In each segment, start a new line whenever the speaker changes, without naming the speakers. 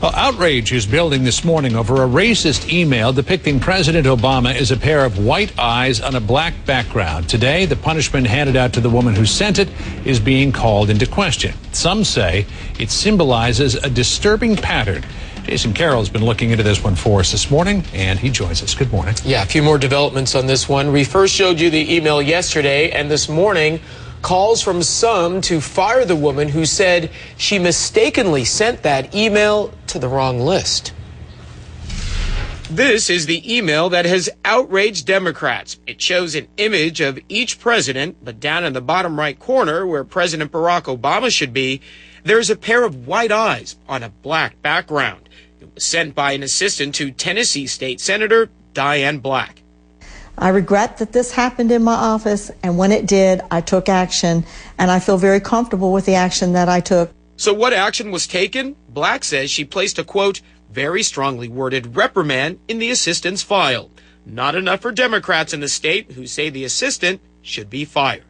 Well, outrage is building this morning over a racist email depicting President Obama as a pair of white eyes on a black background. Today, the punishment handed out to the woman who sent it is being called into question. Some say it symbolizes a disturbing pattern. Jason Carroll's been looking into this one for us this morning, and he joins us. Good morning.
Yeah, a few more developments on this one. We first showed you the email yesterday, and this morning, calls from some to fire the woman who said she mistakenly sent that email to the wrong list. This is the email that has outraged Democrats. It shows an image of each president, but down in the bottom right corner, where President Barack Obama should be, there's a pair of white eyes on a black background. It was sent by an assistant to Tennessee State Senator Diane Black.
I regret that this happened in my office, and when it did, I took action, and I feel very comfortable with the action that I took.
So what action was taken? Black says she placed a, quote, very strongly worded reprimand in the assistant's file. Not enough for Democrats in the state who say the assistant should be fired.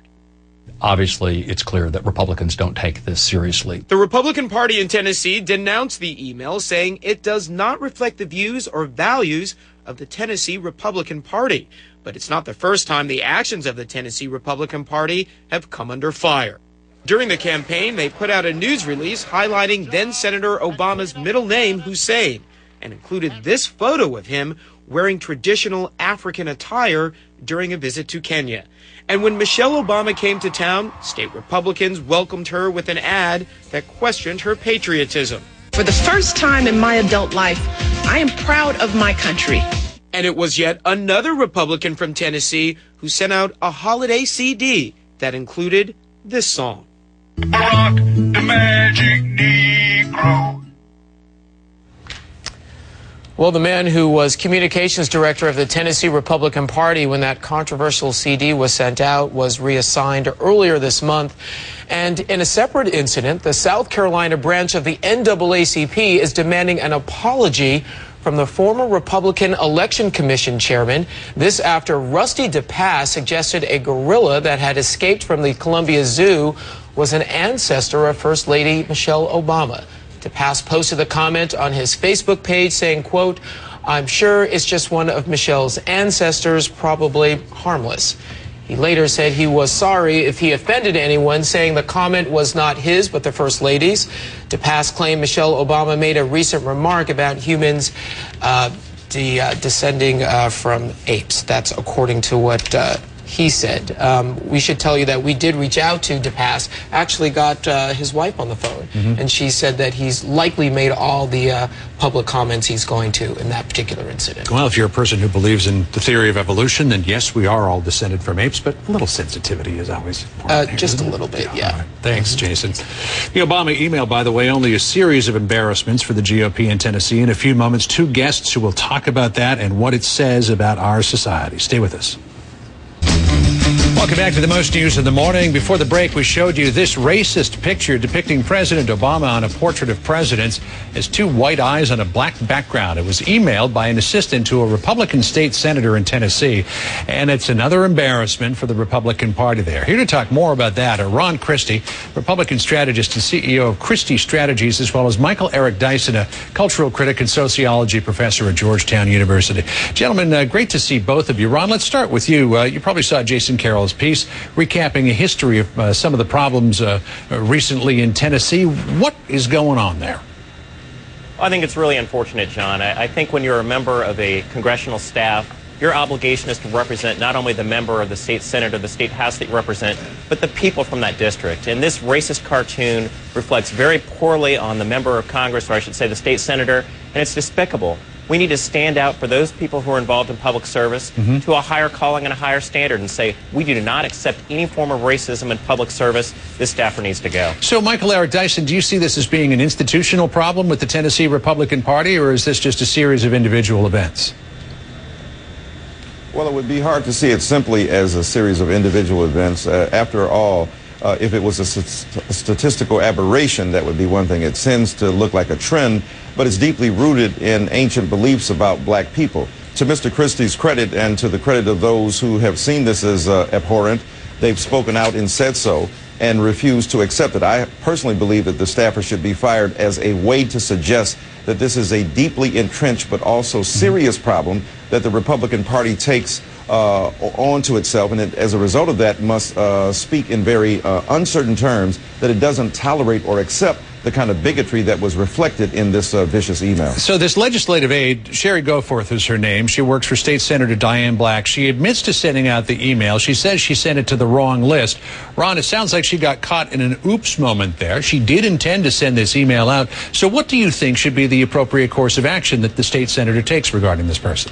Obviously, it's clear that Republicans don't take this seriously.
The Republican Party in Tennessee denounced the email, saying it does not reflect the views or values of the Tennessee Republican Party. But it's not the first time the actions of the Tennessee Republican Party have come under fire. During the campaign, they put out a news release highlighting then-Senator Obama's middle name, Hussein, and included this photo of him wearing traditional African attire during a visit to Kenya. And when Michelle Obama came to town, state Republicans welcomed her with an ad that questioned her patriotism.
For the first time in my adult life, I am proud of my country.
And it was yet another Republican from Tennessee who sent out a holiday CD that included this song.
Rock the Magic Negro.
Well, the man who was communications director of the Tennessee Republican Party when that controversial CD was sent out was reassigned earlier this month. And in a separate incident, the South Carolina branch of the NAACP is demanding an apology from the former Republican Election Commission chairman. This after Rusty DePass suggested a gorilla that had escaped from the Columbia Zoo was an ancestor of First Lady Michelle Obama. DePass posted the comment on his Facebook page saying, quote, "I'm sure it's just one of Michelle's ancestors, probably harmless." He later said he was sorry if he offended anyone, saying the comment was not his but the First Lady's. DePass claimed Michelle Obama made a recent remark about humans descending from apes. That's according to what he said. We should tell you that we did reach out to DePass, actually got his wife on the phone, and she said that he's likely made all the public comments he's going to in that particular incident.
Well, if you're a person who believes in the theory of evolution, then yes, we are all descended from apes, but a little sensitivity is always important.
Just a little bit, yeah.
Right. Thanks, Jason. The Obama email, by the way, only a series of embarrassments for the GOP in Tennessee. In a few moments, two guests who will talk about that and what it says about our society. Stay with us. Welcome back to the most news in the morning. Before the break, we showed you this racist picture depicting President Obama on a portrait of presidents as two white eyes on a black background. It was emailed by an assistant to a Republican state senator in Tennessee, and it's another embarrassment for the Republican Party there. Here to talk more about that are Ron Christie, Republican strategist and CEO of Christie Strategies, as well as Michael Eric Dyson, a cultural critic and sociology professor at Georgetown University. Gentlemen, great to see both of you. Ron, let's start with you. You probably saw Jason Carroll's piece recapping a history of some of the problems recently in Tennessee. What is going on there?
I think it's really unfortunate, John. I think when you're a member of a congressional staff, your obligation is to represent not only the member of the state senate or the state house that you represent, but the people from that district. And this racist cartoon reflects very poorly on the member of Congress, or I should say the state senator, and it's despicable. We need to stand out for those people who are involved in public service to a higher calling and a higher standard and say, we do not accept any form of racism in public service. This staffer needs to go.
So, Michael Eric Dyson, do you see this as being an institutional problem with the Tennessee Republican Party, or is this just a series of individual events?
Well, it would be hard to see it simply as a series of individual events. After all, if it was a statistical aberration, that would be one thing. It tends to look like a trend, but it's deeply rooted in ancient beliefs about black people. To Mr. Christie's credit and to the credit of those who have seen this as abhorrent, they've spoken out and said so. and refused to accept it. I personally believe that the staffer should be fired as a way to suggest that this is a deeply entrenched but also serious problem that the Republican Party takes onto itself, and as a result of that must speak in very uncertain terms that it doesn't tolerate or accept the kind of bigotry that was reflected in this vicious email.
So this legislative aide, Sherry Goforth is her name. She works for State Senator Diane Black. She admits to sending out the email. She says she sent it to the wrong list. Ron, it sounds like she got caught in an oops moment there. She did intend to send this email out. So what do you think should be the appropriate course of action that the state senator takes regarding this person?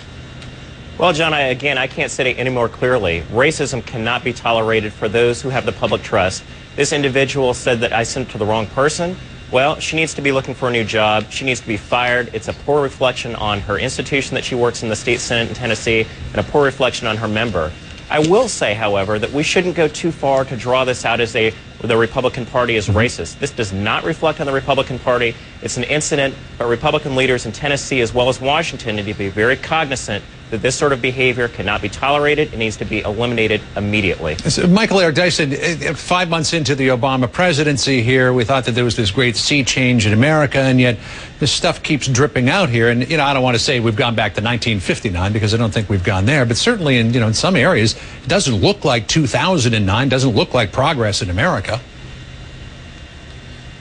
Well, John, I can't say it any more clearly. Racism cannot be tolerated for those who have the public trust. This individual said that I sent it to the wrong person. Well, she needs to be looking for a new job. She needs to be fired. It's a poor reflection on her institution that she works in, the state Senate in Tennessee, and a poor reflection on her member. I will say, however, that we shouldn't go too far to draw this out as the Republican Party is racist. This does not reflect on the Republican Party. It's an incident, but Republican leaders in Tennessee as well as Washington need to be very cognizant that this sort of behavior cannot be tolerated. It needs to be eliminated immediately.
So Michael Eric Dyson, 5 months into the Obama presidency here, we thought that there was this great sea change in America, and yet this stuff keeps dripping out here. And, I don't want to say we've gone back to 1959 because I don't think we've gone there, but certainly in some areas, it doesn't look like 2009, doesn't look like progress in America.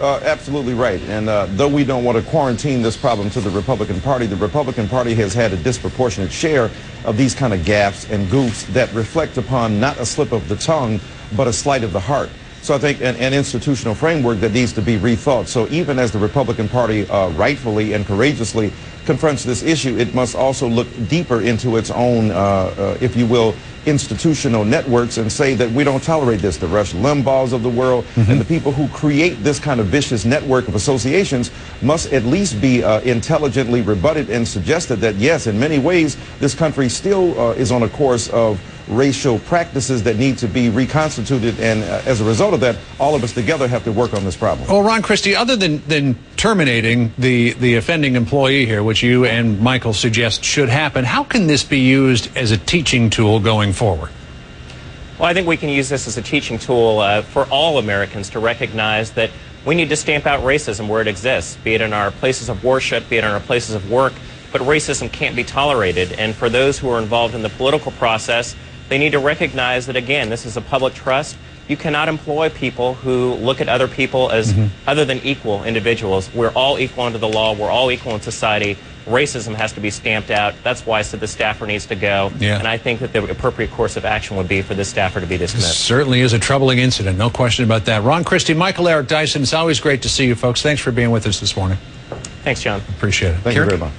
Absolutely right. And though we don't want to quarantine this problem to the Republican Party has had a disproportionate share of these kind of gaffes and goofs that reflect upon not a slip of the tongue, but a slight of the heart. So I think an institutional framework that needs to be rethought. So even as the Republican Party rightfully and courageously confronts this issue, it must also look deeper into its own, if you will, institutional networks and say that we don't tolerate this. The Rush Limbaughs of the world and the people who create this kind of vicious network of associations must at least be intelligently rebutted and suggested that, yes, in many ways, this country still is on a course of racial practices that need to be reconstituted, and as a result of that, all of us together have to work on this problem.
Well, Ron Christie, other than terminating the offending employee here, which you and Michael suggest should happen, how can this be used as a teaching tool going forward?
Well, I think we can use this as a teaching tool for all Americans to recognize that we need to stamp out racism where it exists, be it in our places of worship, be it in our places of work, but racism can't be tolerated. And for those who are involved in the political process, they need to recognize that, again, this is a public trust. You cannot employ people who look at other people as other than equal individuals. We're all equal under the law. We're all equal in society. Racism has to be stamped out. That's why I said the staffer needs to go.
Yeah.
And I think that the appropriate course of action would be for this staffer to be dismissed.
This certainly is a troubling incident. No question about that. Ron Christie, Michael Eric Dyson, it's always great to see you folks. Thanks for being with us this morning.
Thanks, John.
Appreciate it.
Thank you very much.